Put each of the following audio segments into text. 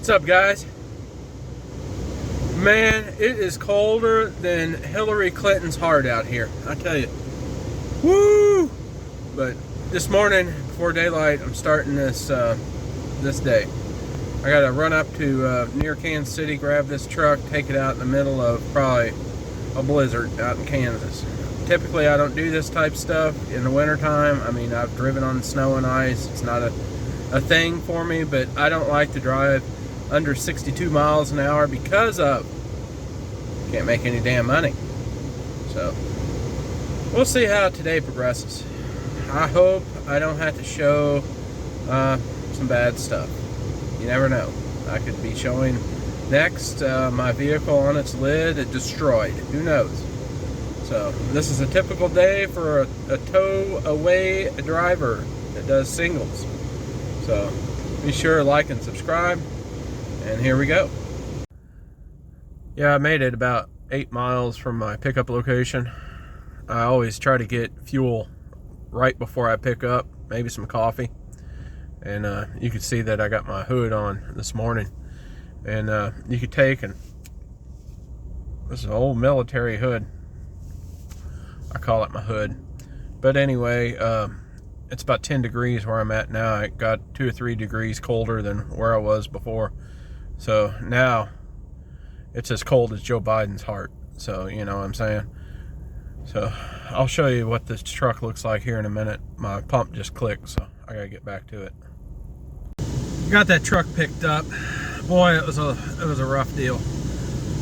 What's up, guys? Man, it is colder than Hillary Clinton's heart out here, I tell you. Woo! But this morning, before daylight, I'm starting this this day. I gotta run up to near Kansas City, grab this truck, take it out in the middle of probably a blizzard out in Kansas. Typically, I don't do this type stuff in the wintertime. I mean, I've driven on snow and ice. It's not a thing for me, but I don't like to drive under 62 miles an hour because of can't make any damn money. So we'll see how today progresses. I hope I don't have to show some bad stuff. You never know. I could be showing next my vehicle on its lid destroyed. Who knows? So this is a typical day for a tow away driver that does singles. So be sure to like and subscribe. And here we go. Yeah, I made it about 8 miles from my pickup location. I always try to get fuel right before I pick up, maybe some coffee. And you can see that I got my hood on this morning. And you could take, and this is an old military hood. I call it my hood. But anyway, it's about 10 degrees where I'm at now. It got 2 or 3 degrees colder than where I was before. So now it's as cold as Joe Biden's heart. So, you know what I'm saying? So I'll show you what this truck looks like here in a minute. My pump just clicked, so I gotta get back to it. Got that truck picked up. Boy, it was a rough deal.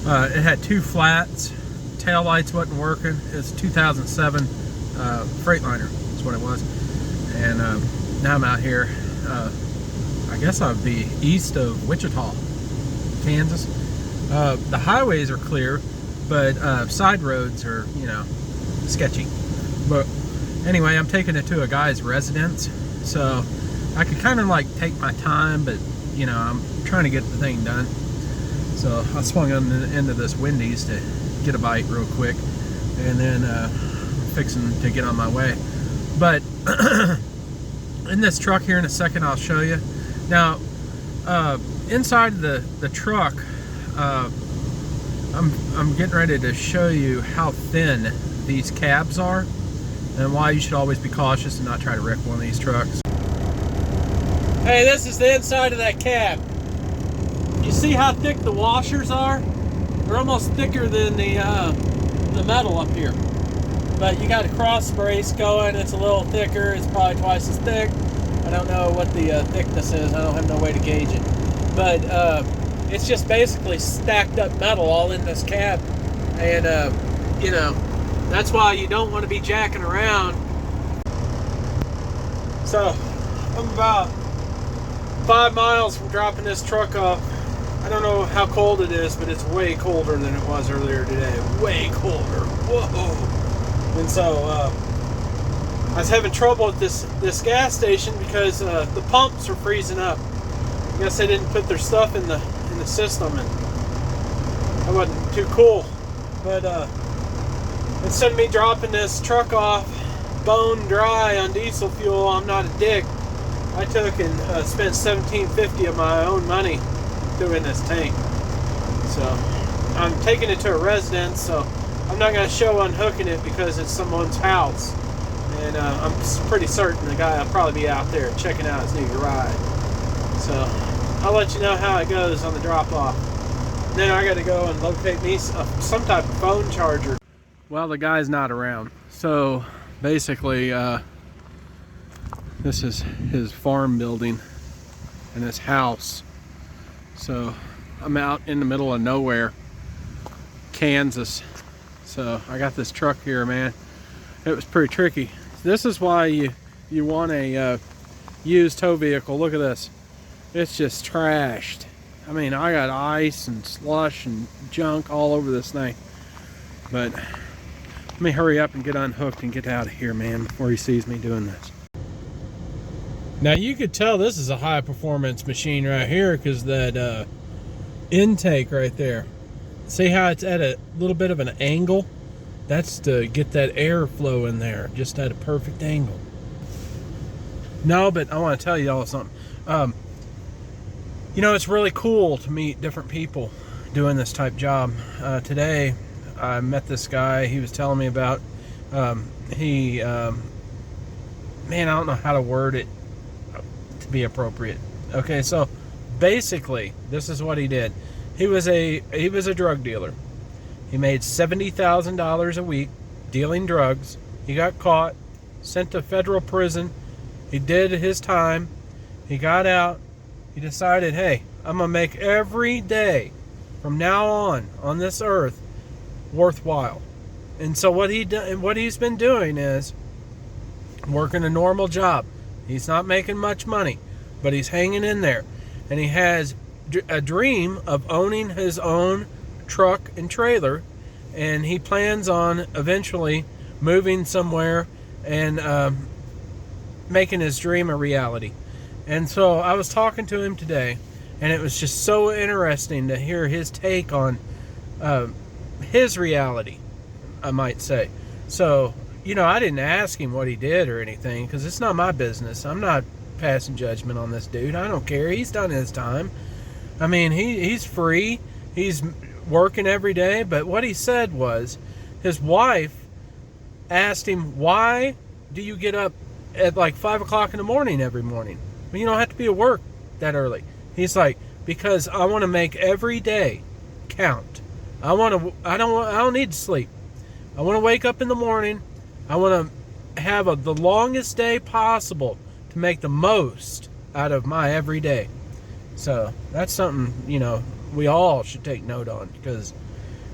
It had 2 flats. Tail lights wasn't working. It's 2007 Freightliner. That's what it was. And now I'm out here. I guess I'd be east of Wichita, Kansas. The highways are clear, but side roads are, you know, sketchy. But anyway, I'm taking it to a guy's residence, so I could kind of like take my time, but you know, I'm trying to get the thing done. So I swung on the end of this Wendy's to get a bite real quick, and then fixing to get on my way. But in this truck here in a second, I'll show you. Now, inside the truck, I'm getting ready to show you how thin these cabs are and why you should always be cautious and not try to wreck one of these trucks. Hey, this is the inside of that cab. You see how thick the washers are? They're almost thicker than the metal up here. But you got a cross brace going. It's a little thicker. It's probably twice as thick. I don't know what the thickness is. I don't have no way to gauge it. But it's just basically stacked up metal all in this cab. And, you know, that's why you don't want to be jacking around. So, I'm about 5 miles from dropping this truck off. I don't know how cold it is, but it's way colder than it was earlier today. Way colder. Whoa. And so, I was having trouble at this gas station because the pumps are freezing up. I guess they didn't put their stuff in the system, and that wasn't too cool. But instead of me dropping this truck off bone dry on diesel fuel, I'm not a dick. I took and spent $17.50 of my own money doing this tank. So I'm taking it to a residence, so I'm not going to show unhooking it because it's someone's house. And I'm pretty certain the guy will probably be out there checking out his new garage. So I'll let you know how it goes on the drop-off. Then I got to go and locate me some type of phone charger. Well, the guy's not around. So basically, this is his farm building and his house. So I'm out in the middle of nowhere, Kansas. So I got this truck here, man. It was pretty tricky. This is why you want a used tow vehicle. Look at this. It's just trashed. I mean, I got ice and slush and junk all over this thing. But let me hurry up and get unhooked and get out of here, man, before he sees me doing this. Now you could tell this is a high performance machine right here because that intake right there. See how it's at a little bit of an angle? That's to get that airflow in there, just at a perfect angle. No, but I want to tell you all something. You know, it's really cool to meet different people doing this type job. Today, I met this guy. He was telling me about, man, I don't know how to word it to be appropriate. Okay, so basically, this is what he did. He was a drug dealer. He made $70,000 a week dealing drugs. He got caught, sent to federal prison. He did his time. He got out. He decided, hey, I'm going to make every day from now on this earth worthwhile. And so what he's been doing is working a normal job. He's not making much money, but he's hanging in there. And he has a dream of owning his own truck and trailer, and he plans on eventually moving somewhere and making his dream a reality. And so I was talking to him today, and it was just so interesting to hear his take on his reality, I might say. So, you know, I didn't ask him what he did or anything, because it's not my business. I'm not passing judgment on this dude. I don't care. He's done his time. I mean, he's free. He's working every day. But what he said was, his wife asked him, why do you get up at like 5 o'clock in the morning every morning? Well, you don't have to be at work that early. He's like, because I want to make every day count. I don't need to sleep. I want to wake up in the morning. I want to have the longest day possible to make the most out of my every day. So that's something, you know, we all should take note on, because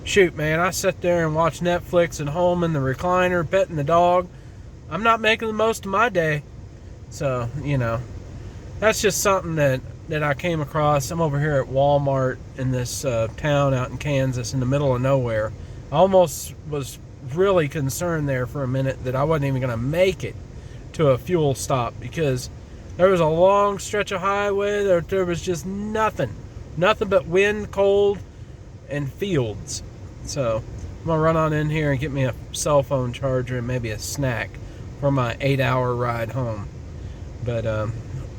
shoot, man, I sit there and watch Netflix at home in the recliner, petting the dog. I'm not making the most of my day. So, you know, that's just something that I came across. I'm over here at Walmart in this town out in Kansas in the middle of nowhere. I almost was really concerned there for a minute that I wasn't even going to make it to a fuel stop, because there was a long stretch of highway. There was just nothing but wind, cold, and fields. So I'm going to run on in here and get me a cell phone charger and maybe a snack for my 8-hour ride home. But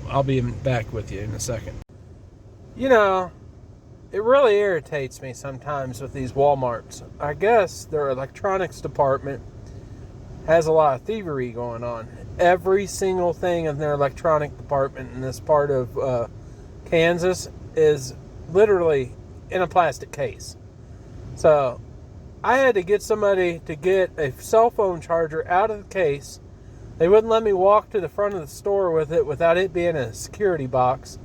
I'll be back with you in a second. You know, it really irritates me sometimes with these Walmarts. I guess their electronics department has a lot of thievery going on. Every single thing in their electronic department in this part of Kansas is literally in a plastic case. So I had to get somebody to get a cell phone charger out of the case. They wouldn't let me walk to the front of the store with it without it being in a security box.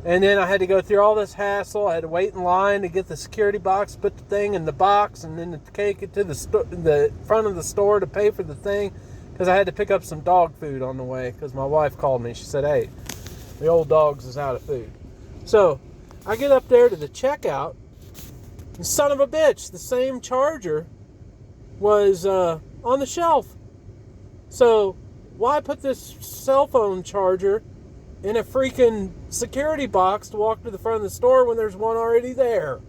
And then I had to go through all this hassle. I had to wait in line to get the security box, put the thing in the box, and then take it to the front of the store to pay for the thing, because I had to pick up some dog food on the way, because my wife called me. She said, hey, the old dog's is out of food. So I get up there to the checkout, and son of a bitch, the same charger was on the shelf. So why put this cell phone charger in a freaking security box to walk to the front of the store when there's one already there?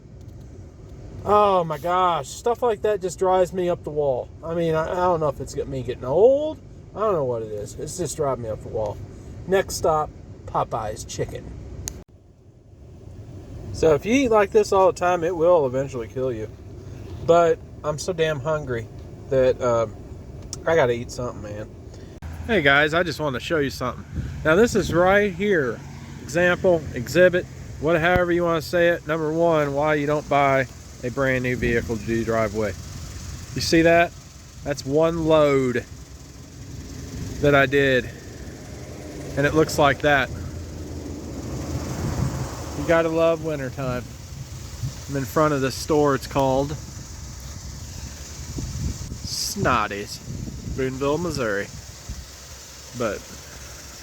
Oh my gosh, stuff like that just drives me up the wall. I mean, I don't know if it's me getting old. I don't know what it is. It's just driving me up the wall. Next stop, Popeye's Chicken. So if you eat like this all the time, it will eventually kill you. But I'm so damn hungry that I gotta eat something, man. Hey guys, I just wanted to show you something. Now this is right here. Example, exhibit, however you want to say it. Number one, why you don't buy a brand new vehicle to do your driveway. You see that? That's one load that I did. And it looks like that. You gotta love wintertime. I'm in front of the store. It's called Snotty's, Boonville, Missouri. But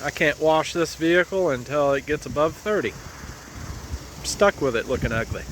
I can't wash this vehicle until it gets above 30. I'm stuck with it looking ugly.